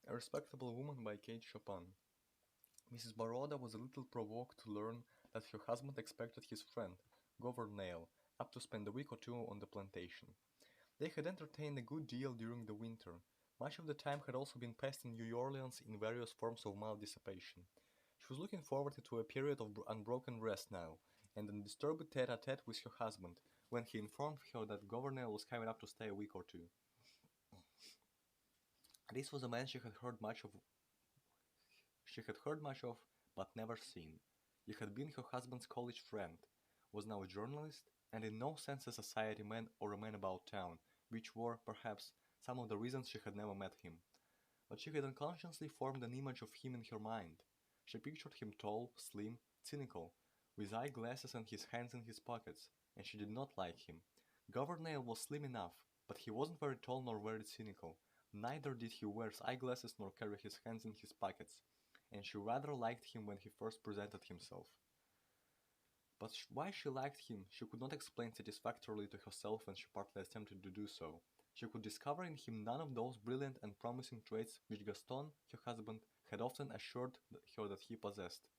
A Respectable Woman by Kate Chopin. Mrs. Baroda was a little provoked to learn that her husband expected his friend, Governale, up to spend a week or two on the plantation. They had entertained a good deal during the winter. Much of the time had also been passed in New Orleans in various forms of mild dissipation. She was looking forward to a period of unbroken rest now, and undisturbed tete-a-tete with her husband, when he informed her that Governale was coming up to stay a week or two. This was a man she had heard much of, but never seen. He had been her husband's college friend, was now a journalist, and in no sense a society man or a man about town, which were, perhaps, some of the reasons she had never met him. But she had unconsciously formed an image of him in her mind. She pictured him tall, slim, cynical, with eyeglasses and his hands in his pockets, and she did not like him. Governale was slim enough, but he wasn't very tall nor very cynical. Neither did he wear eyeglasses nor carry his hands in his pockets, and she rather liked him when he first presented himself. But why she liked him she could not explain satisfactorily to herself when she partly attempted to do so. She could discover in him none of those brilliant and promising traits which Gaston, her husband, had often assured her that he possessed.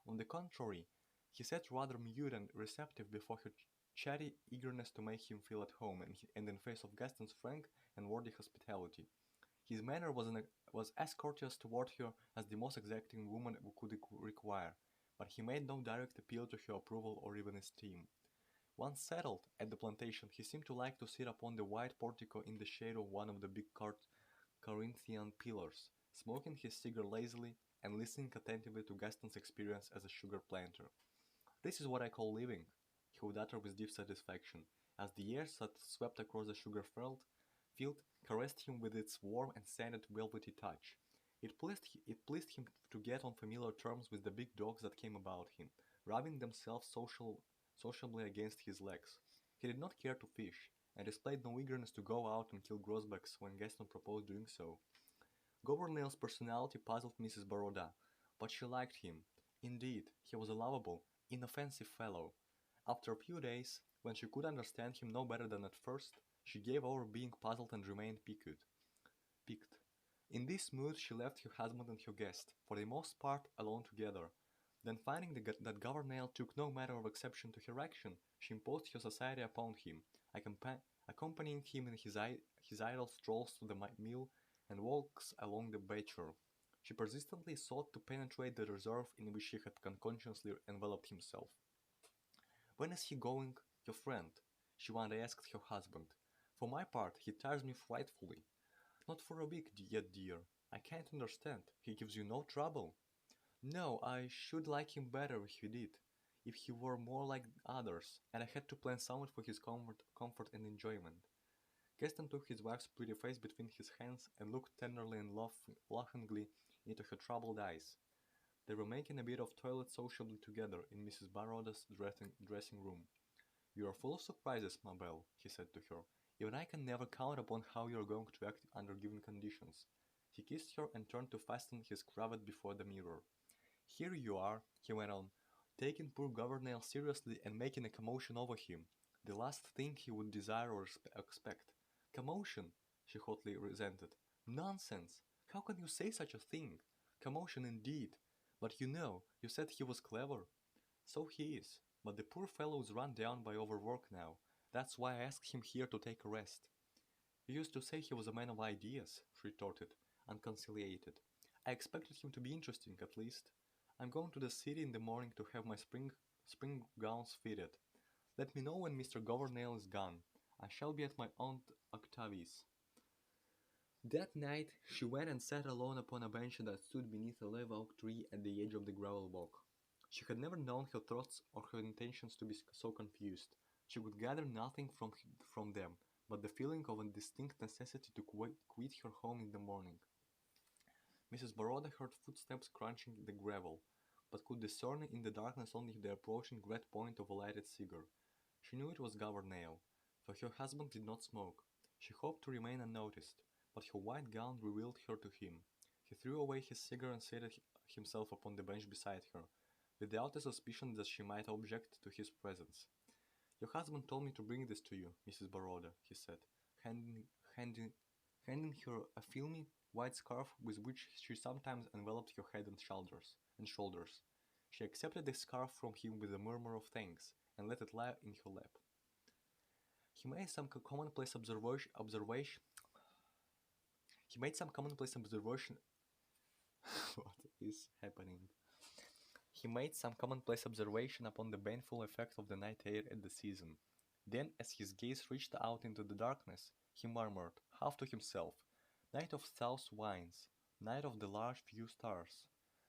On the contrary, he sat rather mute and receptive before her chatty eagerness to make him feel at home, and in face of Gaston's frank and worthy hospitality. His manner was as courteous toward her as the most exacting woman could require, but he made no direct appeal to her approval or even esteem. Once settled at the plantation, he seemed to like to sit upon the wide portico in the shade of one of the big Corinthian pillars, smoking his cigar lazily and listening attentively to Gaston's experience as a sugar planter. "This is what I call living," he would utter with deep satisfaction, as the air that swept across the sugar field caressed him with its warm and scented velvety touch. It pleased him to get on familiar terms with the big dogs that came about him, rubbing themselves sociably against his legs. He did not care to fish, and displayed no eagerness to go out and kill grosbecks when Gaston proposed doing so. Governale's personality puzzled Mrs. Baroda, but she liked him. Indeed, he was a lovable, inoffensive fellow. After a few days, when she could understand him no better than at first, she gave over being puzzled and remained piqued. In this mood she left her husband and her guest, for the most part alone together. Then finding that Governale took no manner of exception to her action, she imposed her society upon him, accompanying him in his idle strolls to the mill and walks along the beach. She persistently sought to penetrate the reserve in which he had unconsciously enveloped himself. "When is he going, your friend?" she one day asked her husband. "For my part, he tires me frightfully." "Not for a week yet, dear. I can't understand. He gives you no trouble." "No, I should like him better if he did. If he were more like others, and I had to plan somewhat for his comfort and enjoyment." Gaston took his wife's pretty face between his hands and looked tenderly and laughingly into her troubled eyes. They were making a bit of toilet sociably together in Mrs. Baroda's dressing room. "You are full of surprises, ma belle," he said to her. "Even I can never count upon how you are going to act under given conditions." He kissed her and turned to fasten his cravat before the mirror. "Here you are," he went on, "taking poor Governale seriously and making a commotion over him. The last thing he would desire or expect." "Commotion!" she hotly resented. "Nonsense! How can you say such a thing? Commotion indeed! But you said he was clever." "So he is, but the poor fellow is run down by overwork now. That's why I asked him here to take a rest." "You used to say he was a man of ideas," she retorted, unconciliated. "I expected him to be interesting, at least. I'm going to the city in the morning to have my spring gowns fitted. Let me know when Mr. Governale is gone. I shall be at my Aunt Octavie's." That night she went and sat alone upon a bench that stood beneath a live oak tree at the edge of the gravel walk. She had never known her thoughts or her intentions to be so confused. She could gather nothing from them but the feeling of a distinct necessity to quit her home in the morning. Mrs. Baroda heard footsteps crunching the gravel, but could discern in the darkness only the approaching red point of a lighted cigar. She knew it was Governale, for her husband did not smoke. She hoped to remain unnoticed, but her white gown revealed her to him. He threw away his cigar and seated himself upon the bench beside her, without a suspicion that she might object to his presence. "Your husband told me to bring this to you, Mrs. Baroda," he said, handing, handing, handing her a filmy white scarf with which she sometimes enveloped her head and shoulders. She accepted the scarf from him with a murmur of thanks and let it lie in her lap. He made some commonplace observation. He made some commonplace observation. What is happening? He made some commonplace observation upon the baneful effect of the night air at the season. Then, as his gaze reached out into the darkness, he murmured, half to himself, "Night of south winds, night of the large few stars.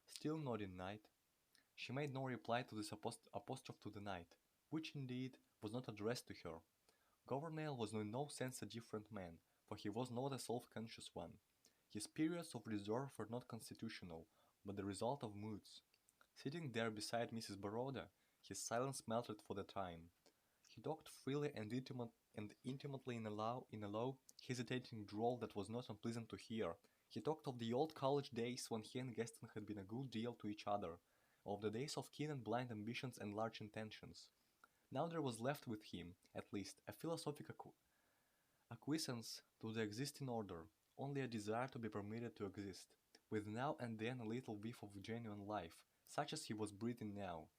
Still nodding night." She made no reply to this apostrophe to the night, which indeed was not addressed to her. Gouvernail was in no sense a different man, for he was not a self-conscious one. His periods of reserve were not constitutional, but the result of moods. Sitting there beside Mrs. Baroda, his silence melted for the time. He talked freely and intimately in a low, hesitating drawl that was not unpleasant to hear. He talked of the old college days when he and Gaston had been a good deal to each other, of the days of keen and blind ambitions and large intentions. Now there was left with him, at least, a philosophic acquiescence to the existing order, only a desire to be permitted to exist, with now and then a little whiff of genuine life, such as he was breathing now.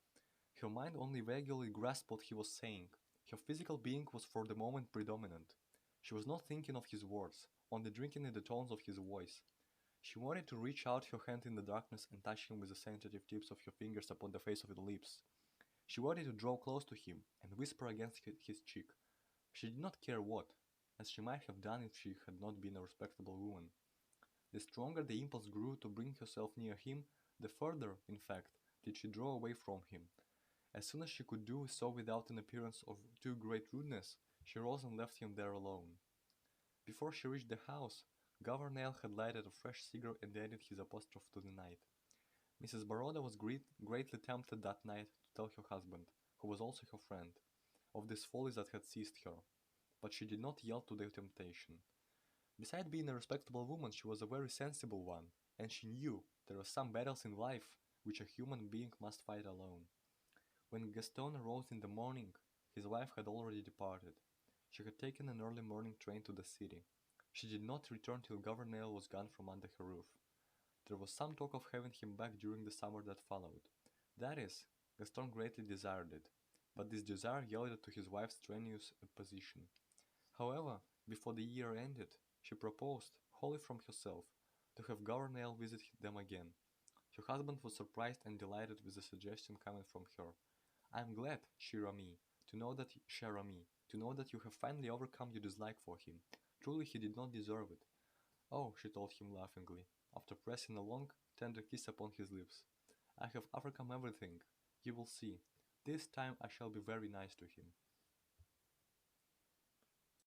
Her mind only vaguely grasped what he was saying. Her physical being was for the moment predominant. She was not thinking of his words, only drinking in the tones of his voice. She wanted to reach out her hand in the darkness and touch him with the sensitive tips of her fingers upon the face of the lips. She wanted to draw close to him and whisper against his cheek. She did not care what, as she might have done if she had not been a respectable woman. The stronger the impulse grew to bring herself near him, the further, in fact, did she draw away from him. As soon as she could do so without an appearance of too great rudeness, she rose and left him there alone. Before she reached the house, Gouvernail had lighted a fresh cigar and added his apostrophe to the night. Mrs. Baroda was greatly tempted that night to tell her husband, who was also her friend, of these follies that had seized her, but she did not yield to the temptation. Besides being a respectable woman, she was a very sensible one, and she knew there are some battles in life which a human being must fight alone. When Gaston arose in the morning, his wife had already departed. She had taken an early morning train to the city. She did not return till Gouvernail was gone from under her roof. There was some talk of having him back during the summer that followed. That is, Gaston greatly desired it, but this desire yielded to his wife's strenuous opposition. However, before the year ended, she proposed, wholly from herself, to have Gouvernail visit them again. Her husband was surprised and delighted with the suggestion coming from her. "I am glad, cher ami, to know that you have finally overcome your dislike for him. Truly he did not deserve it." "Oh," she told him laughingly, after pressing a long, tender kiss upon his lips, "I have overcome everything. You will see. This time I shall be very nice to him."